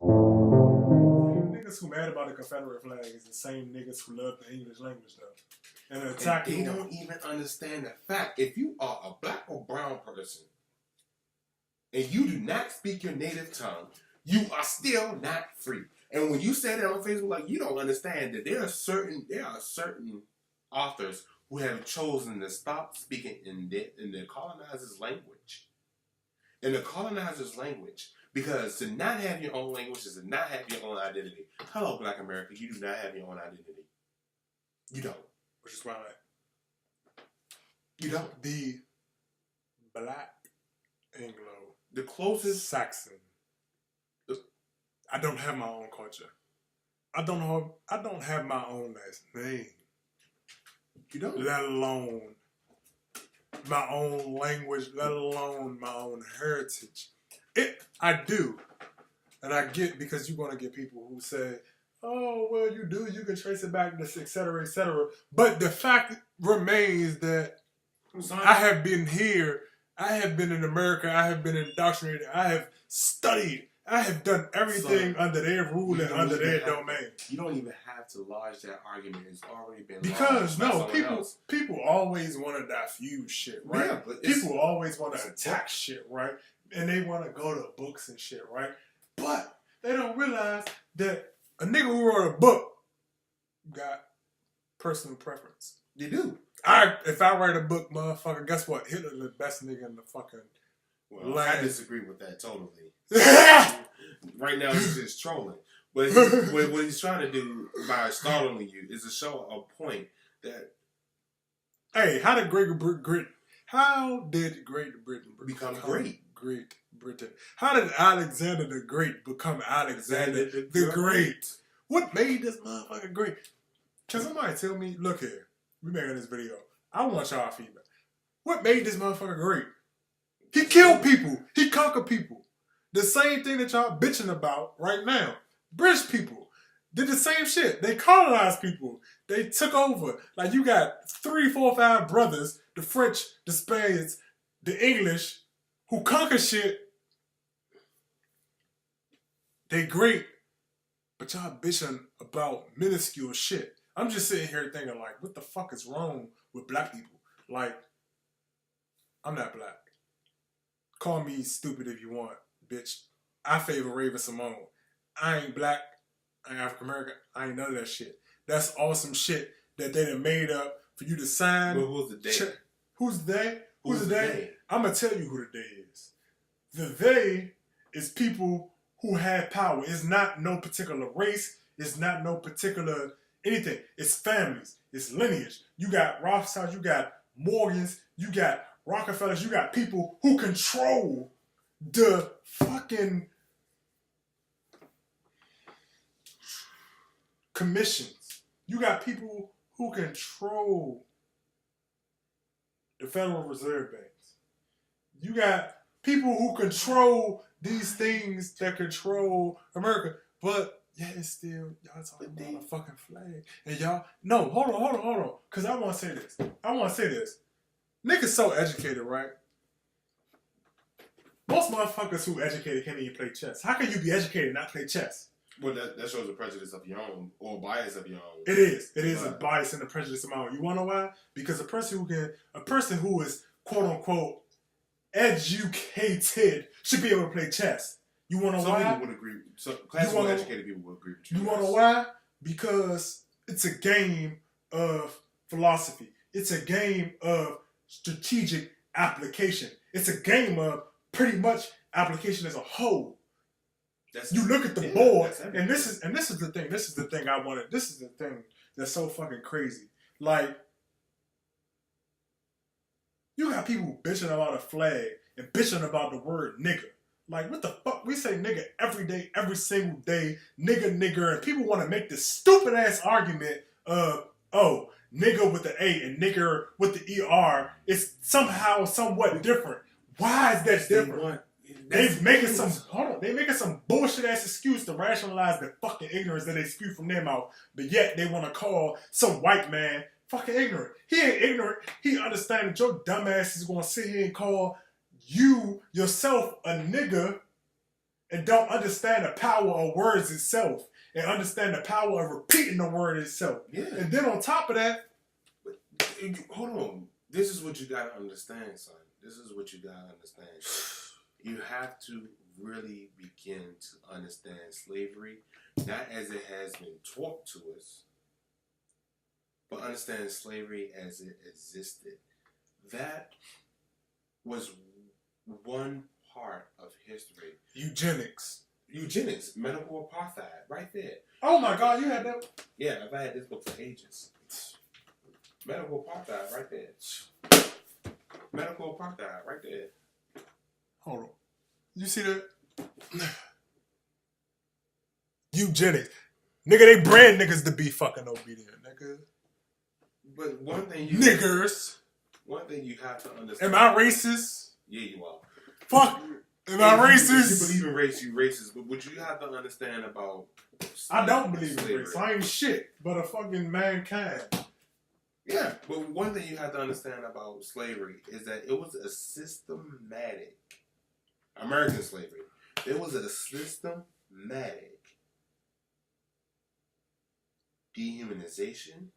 Niggas who mad about the Confederate flag is the same niggas who love the English language though. And they don't even understand the fact. If you are a black or brown person and you do not speak your native tongue, you are still not free. And when you say that on Facebook, like, you don't understand that there are certain authors who have chosen to stop speaking in the colonizer's language. In the colonizer's language. Because to not have your own language is to not have your own identity. Hello, Black America, you do not have your own identity. You don't. Which is why you don't. The Black Anglo, the closest Saxon. I don't have my own culture. I don't have my own last name. You don't? Let alone my own language, let alone my own heritage. I do. And I get, because you're going to get people who say, oh, well, you do. You can trace it back to this, et cetera, et cetera. But the fact remains that I have been here. I have been in America. I have been indoctrinated. I have studied. I have done everything under their rule and under their domain. You don't even have to lodge that argument. It's already been because people always want to diffuse shit, right? Yeah, but people always want to attack shit, right? And they want to go to books and shit, right? But they don't realize that a nigga who wrote a book got personal preference. You do. If I write a book, motherfucker, guess what? Hitler's the best nigga in the fucking land. I disagree with that totally. Right now, he's just trolling. But what he's trying to do by startling you is to show a point that. Hey, how did Great Britain become great? Great Britain. How did Alexander the Great become Alexander the Great? What made this motherfucker great? Can somebody tell me? Look here, we making this video. I want y'all feedback. What made this motherfucker great? He killed people. He conquered people. The same thing that y'all bitching about right now. British people did the same shit. They colonized people. They took over. Like, you got 3, 4, 5 brothers, the French, the Spaniards, the English, who conquer shit. They great. But y'all bitching about minuscule shit. I'm just sitting here thinking, like, what the fuck is wrong with black people? Like, I'm not black. Call me stupid if you want, bitch. I favor Raven Simone. I ain't black. I ain't African American. I ain't none of that shit. That's awesome shit that they done made up for you to sign. Well, who's the they? Who's they? Who's the they? I'm going to tell you who the they is. The they is people who have power. It's not no particular race. It's not no particular anything. It's families. It's lineage. You got Rothschilds. You got Morgans. You got Rockefellers. You got people who control the fucking commissions. You got people who control the Federal Reserve Banks. You got people who control these things that control America. But yeah, it's still, y'all talking about a fucking flag. And y'all, no, hold on. Because I want to say this. Niggas so educated, right? Most motherfuckers who educated can't even play chess. How can you be educated and not play chess? Well, that shows a prejudice of your own, or a bias of your own. It is a bias and a prejudice of my own. You wanna know why? Because a person who is quote unquote educated should be able to play chess. You wanna know why? Some people would agree. So classically educated people would agree with you. You wanna know why? Because it's a game of philosophy. It's a game of strategic application. It's a game of pretty much application as a whole. You look at the board, and this is the thing. This is the thing I wanted. This is the thing that's so fucking crazy. Like, you got people bitching about a flag and bitching about the word nigga. Like, what the fuck? We say nigga every day, every single day. Nigger, and people want to make this stupid ass argument of, oh, nigga with the A and nigger with the ER is somehow somewhat different. Why is that different? They making some bullshit ass excuse to rationalize the fucking ignorance that they spew from their mouth, but yet they want to call some white man fucking ignorant. He ain't ignorant. He understands that your dumb ass is going to sit here and call you yourself a nigga and don't understand the power of words itself and understand the power of repeating the word itself. Yeah. And then on top of that, hold on. This is what you gotta understand, son. This is what you gotta understand. You have to really begin to understand slavery, not as it has been taught to us, but understand slavery as it existed. That was one part of history. eugenics, medical apartheid, right there. oh my God, you had that? Yeah, I've had this book for ages. Medical apartheid, right there. Medical apartheid, right there. Hold on. You see that? Eugenics. Nigga, they brand niggas to be fucking obedient, nigga. But one thing Niggers. One thing you have to understand. Am I racist? Yeah, you are. Fuck. Am I racist? If you believe in race, you racist. But what you have to understand about I don't believe in slavery. race. I ain't shit but a fucking mankind. Yeah, but one thing you have to understand about slavery is that it was a systematic American slavery. It was a systematic dehumanization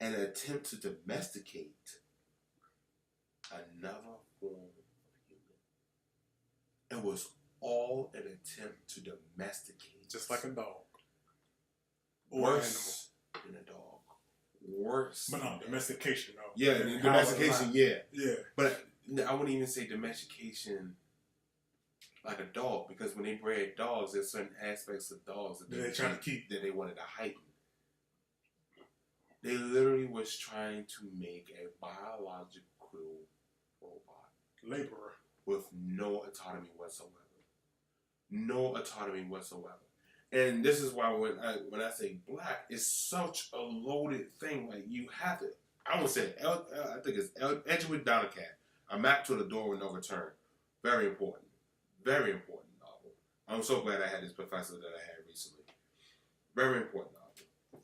and an attempt to domesticate another form of human. It was all an attempt to domesticate. Just like a dog. Or Worse than a dog. Worse. But no, domestication, though. Yeah, domestication, yeah. Yeah. But I wouldn't even say domestication like a dog, because when they bred dogs, there's certain aspects of dogs that they trying to keep, that they wanted to heighten. They literally was trying to make a biological robot. Laborer. With no autonomy whatsoever. No autonomy whatsoever. And this is why when I say black, it's such a loaded thing. Like, you have to, I would say, I think it's Edgewood Donnercat, A Map to the Door with No Return. Very important. Very important novel. I'm so glad I had this professor that I had recently. Very important novel.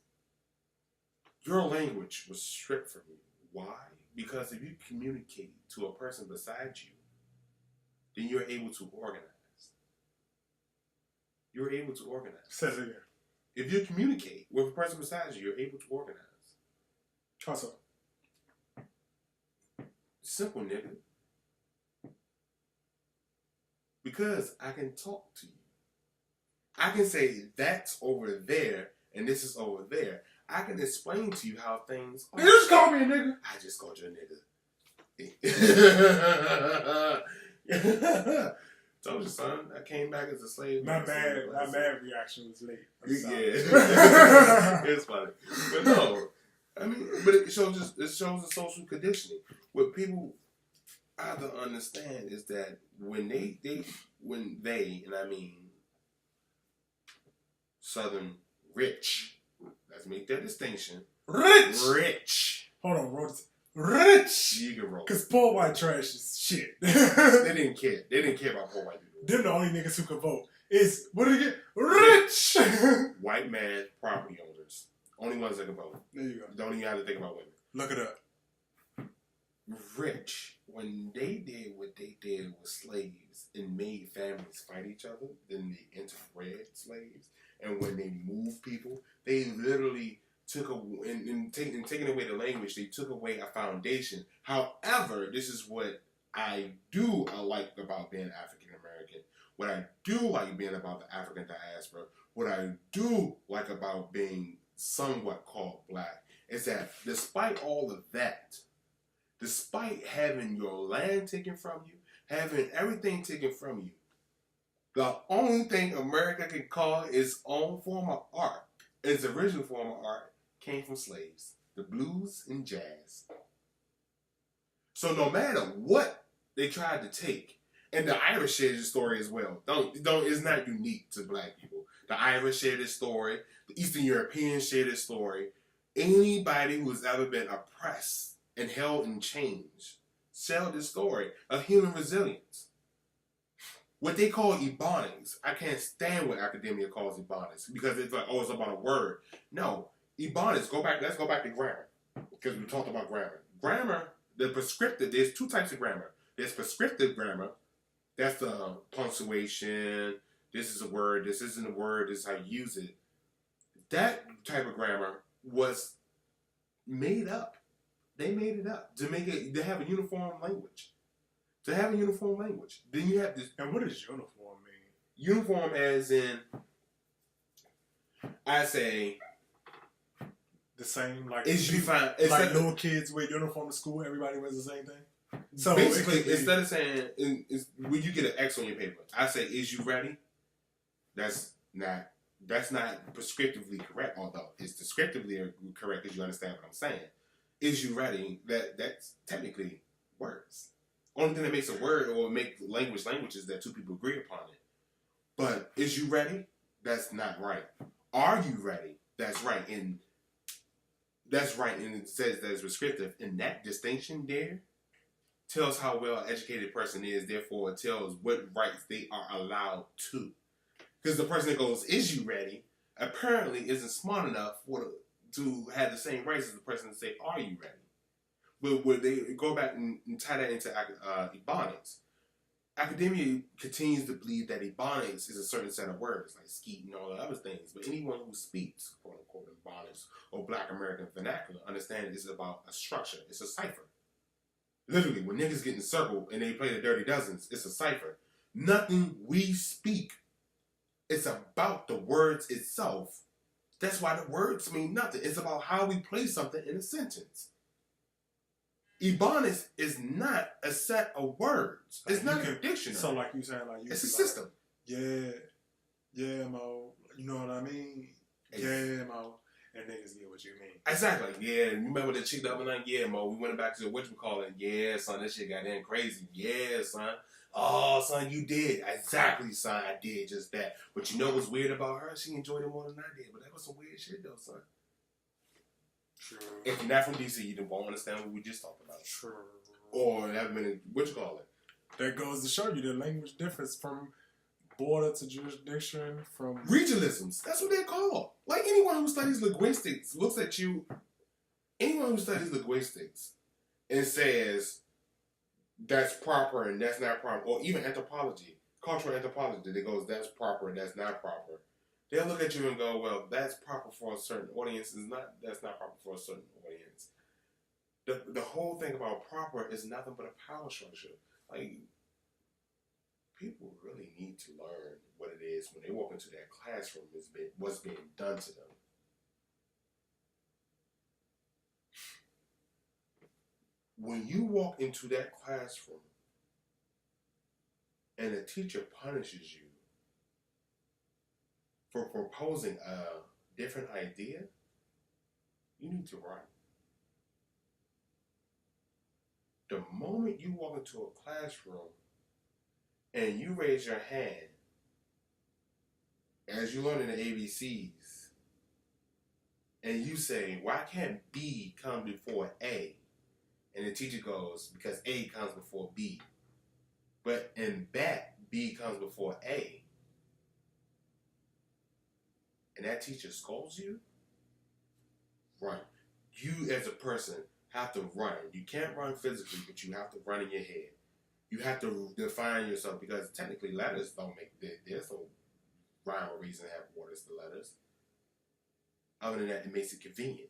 Your language was stripped from you. Why? Because if you communicate to a person beside you, then you're able to organize. You're able to organize. Says it again. If you communicate with a person beside you, you're able to organize. How so? Simple, nigga. Because I can talk to you. I can say that's over there and this is over there. I can explain to you how things are. You just called me a nigga. I just called you a nigga. Told you, son. I came back as a slave. My bad reaction was late. Yeah. It's funny. But no. I mean, but it shows a social conditioning. What people have to understand is that when they and I mean Southern rich, let's make that distinction. Rich. Hold on, bro. Rich. You can roll. Because poor white trash is shit. They didn't care. They didn't care about poor white people. Them the only niggas who can vote. Is, what did it get? Rich. White man property owners. Only ones that can vote. There you go. Don't even have to think about women. Look it up. Rich, when they did what they did with slaves and made families fight each other, then they interbred slaves. And when they moved people, they literally took taking away the language, they took away a foundation. However, this is what I like about being African American. What I do like being about the African diaspora, what I do like about being somewhat called black, is that despite all of that, despite having your land taken from you, having everything taken from you, the only thing America can call its own form of art, its original form of art, came from slaves, the blues and jazz. So no matter what they tried to take, and the Irish share this story as well. It's not unique to black people. The Irish share this story. The Eastern Europeans share this story. Anybody who has ever been oppressed and held in chains tell this story of human resilience. What they call ebonics, I can't stand what academia calls ebonics because it's like, oh, it's about a word. No, ebonics, let's go back to grammar because we talked about grammar. Grammar, the prescriptive, there's two types of grammar. There's prescriptive grammar That's the punctuation. This is a word. This isn't a word. This is how you use it. That type of grammar was made up. They made it up to make it. They have a uniform language. To have a uniform language, then you have this. And what does uniform mean? Uniform, as in, I say, the same. Like is you find like little kids wear uniform to school. Everybody wears the same thing. So basically, instead of saying when you get an X on your paper, I say, "Is you ready?" That's not prescriptively correct, although it's descriptively correct because you understand what I'm saying. Is you ready? That's technically words. Only thing that makes a word or make language is that two people agree upon it. But is you ready? That's not right. Are you ready? That's right. And that's right. And it says that it's prescriptive. And that distinction there tells how well an educated person is. Therefore, it tells what rights they are allowed to. Because the person that goes, "Is you ready?" apparently isn't smart enough to have the same rights as the person that say, "Are you ready?" But would they go back and tie that into Ebonics? Academia continues to believe that Ebonics is a certain set of words, like skeet and all the other things. But anyone who speaks, quote unquote, Ebonics or Black American vernacular, understand it's about a structure. It's a cipher. Literally, when niggas get in a circle and they play the Dirty Dozens, it's a cipher. Nothing we speak. It's about the words itself. That's why the words mean nothing. It's about how we place something in a sentence. Ebonics is not a set of words. It's not a dictionary. So like you saying, like it's a system. Yeah, Mo. You know what I mean? Yeah, Mo. And niggas get what you mean. Exactly. Yeah, you remember the chick the other night? Yeah, Mo. We went back to the whatchamacallit. Yeah, son, that shit got in crazy. Yeah, son. Oh, son, you did. Exactly, son. I did just that. But you know what's weird about her? She enjoyed it more than I did. But that was some weird shit, though, son. True. If you're not from DC, you won't understand what we just talked about. True. Or have been whatchamacallit. That goes to show you the language difference from border to jurisdiction, from regionalisms. That's what they're called. Like anyone who studies linguistics looks at you. Anyone who studies linguistics and says that's proper and that's not proper, or even anthropology, cultural anthropology, that goes that's proper and that's not proper. They'll look at you and go, well, that's proper for a certain audience. That's not proper for a certain audience. The whole thing about proper is nothing but a power structure. Like, people really need to learn what it is when they walk into that classroom, what's being done to them. When you walk into that classroom and a teacher punishes you for proposing a different idea, you need to run. The moment you walk into a classroom and you raise your hand as you learn in the ABCs and you say, why can't B come before A? And the teacher goes, because A comes before B. But in BAT, B comes before A. And that teacher scolds you, run. You as a person have to run. You can't run physically, but you have to run in your head. You have to define yourself, because technically letters don't make, there's no rhyme or reason to have orders to letters. Other than that, it makes it convenient.